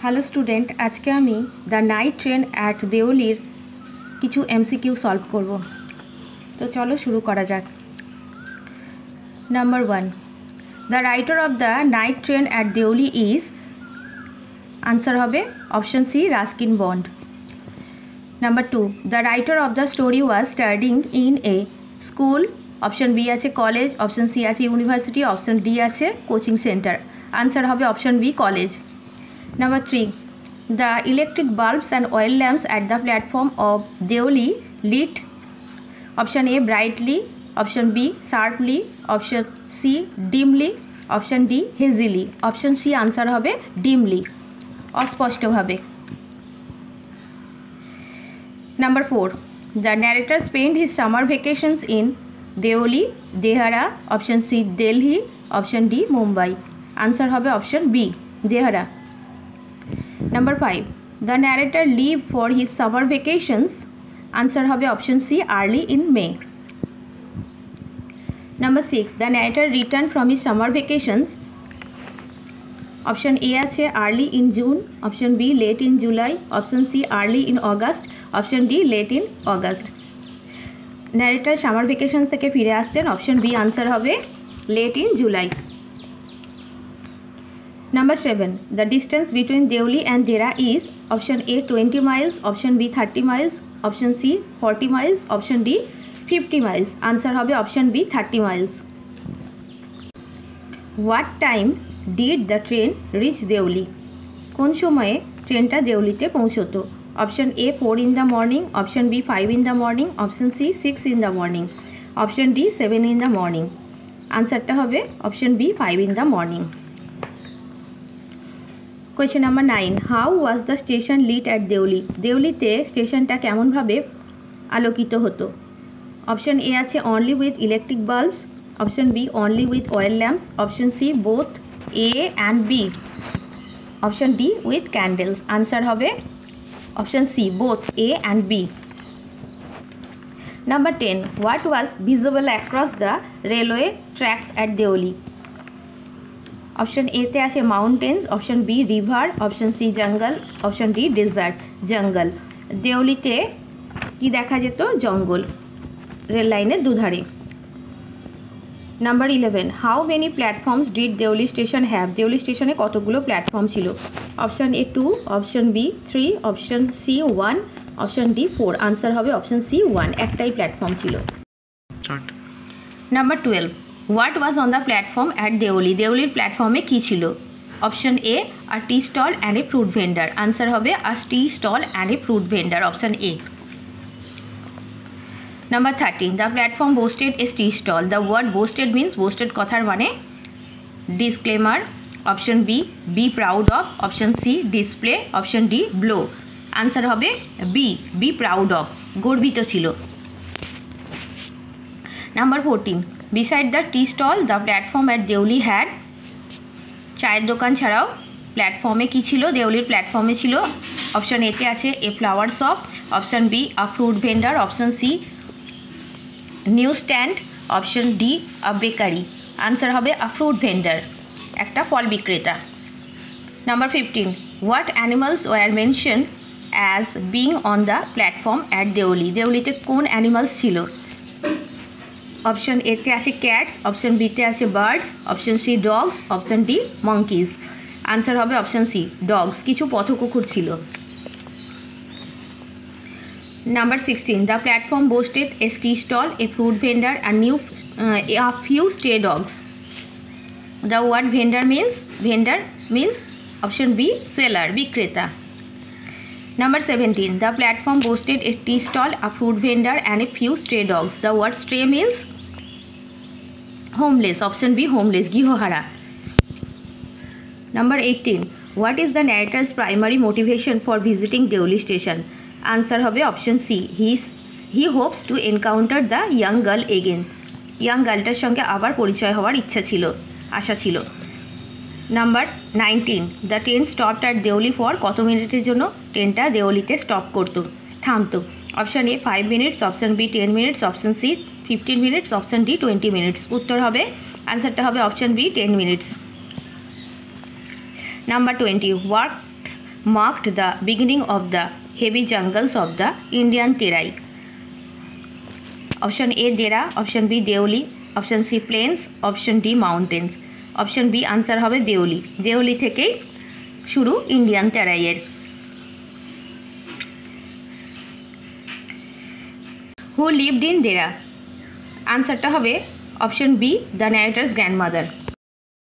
Hello student, আজকে আমি the night train at দেওলির কিছু এমসিকিউ সলভ করব। তো চলো শুরু করা যাক। Number 1, the writer of the night train at Deoli is, answer হবে option C Ruskin Bond. Number 2, the writer of the story was studying in a school, option B আছে কলেজ, অপশন সি আছে university, option D আছে coaching centre. Answer হবে option B college. Number 3, the electric bulbs and oil lamps at the platform of Deoli lit, option A brightly, option B sharply, option C dimly, option D hazily. Option C answer হবে dimly, অস্পষ্টভাবে। Number 4, the narrator spent his summer vacations in Deoli, Dehara, option C Delhi, option D Mumbai. Answer হবে option B Dehara. Number 5, the narrator leave for his summer vacations, answer হবে option C early in May. Number 6, the narrator returned from his summer vacations, option A আছে early in June, option B late in July, option C early in August, option D late in August. narrator summer vacations থেকে ফিরে আসতেন, option B answer হবে late in July. Number 7, the distance between Deoli and Dehra is, option A 20 miles, option B 30 miles, option C 40 miles, option D 50 miles. Answer হবে option B 30 miles. What time did the train reach Deoli? কোন সময়ে ট্রেনটা দেওলিতে পৌঁছতো? Option A 4 in the morning, option B 5 in the morning, option C 6 in the morning, option D 7 in the morning. আনসারটা হবে option B 5 in the morning. Question number 9, how was the station lit at Deoli? দেওলিতে স্টেশনটা কেমনভাবে আলোকিত হতো? Option A আছে only with electric bulbs, option B only with oil lamps, option C both A and B, option D with candles. Answer হবে option C both A and B. Number 10, what was visible across the railway tracks at Deoli? Option এতে আছে mountains, option B river, option C জঙ্গল, option D desert. জঙ্গল। দেওলিতে কি দেখা যেত? জঙ্গল রেল লাইনের দুধারে। Number 11, how many platforms did Deoli station have? Deoli স্টেশনে কতগুলো প্ল্যাটফর্ম ছিল? Option A 2, option B 3, option C 1, option D 4। Answer হবে অপশন সি 1, একটাই প্ল্যাটফর্ম ছিল। Number 12, what was on the platform at Deoli? দেওলির প্ল্যাটফর্মে কী ছিল? Option A a tea stall and a fruit vendor. Answer হবে a tea stall and a fruit vendor, option A. Number 13, the platform boasted a tea stall. The word boasted means boasted কথার মানে disclaimer. Option B be proud of, option C display, option D blow. Answer হবে B be proud of, গর্বিত ছিল। Number 14, beside the tea stall the platform at Deoli had. চায়ের দোকান ছাড়াও প্ল্যাটফর্মে কী ছিল? দেওলির প্ল্যাটফর্মে ছিল, অপশন এতে আছে a flower shop, option B a fruit vendor, option C news stand, option D a bakery. Answer হবে আ ফ্রুট ভেন্ডার, একটা ফল বিক্রেতা। Number 15, what animals were mention as being on the platform at Deoli? দেওলিতে কোন animals ছিল? Option এতে আছে cats, option বিতে আছে birds, option C dogs, option D monkeys. Answer হবে অপশন সি ডগস, কিছু পথকুকুর ছিল। Number 16, the platform boasted a tea stall, a fruit vendor and a few stay dogs. The word vendor means option B seller, বিক্রেতা। Number 17, the platform boasted a tea stall, a fruit vendor and a few stray dogs. The word stray means homeless, option B homeless, গৃহহারা। Number 18, what is the narrator's primary motivation for visiting Deoli station? Answer হবে option C, he hopes to encounter the young girl again. young গার্লটার সঙ্গে আবার পরিচয় হওয়ার ইচ্ছা ছিল, আশা ছিল। Number 19, the train stopped at Deoli for কত মিনিটের জন্য ট্রেনটা দেওলিতে স্টপ করতো, থামতো? Option A 5 minutes, option B 10 minutes, option C 15 minutes, option D 20 minutes. উত্তর হবে, আনসারটা হবে option B 10 minutes. Number 20, what marked the beginning of the heavy jungles of the Indian Terai? Option A Dera, option B Deoli, option C plains, option D mountains. Option B answer হবে দেওলি। দেওলি থেকেই শুরু Indian টেরাইয়ের। Who lived in Dera? আনসারটা হবে option B the narrator's grandmother.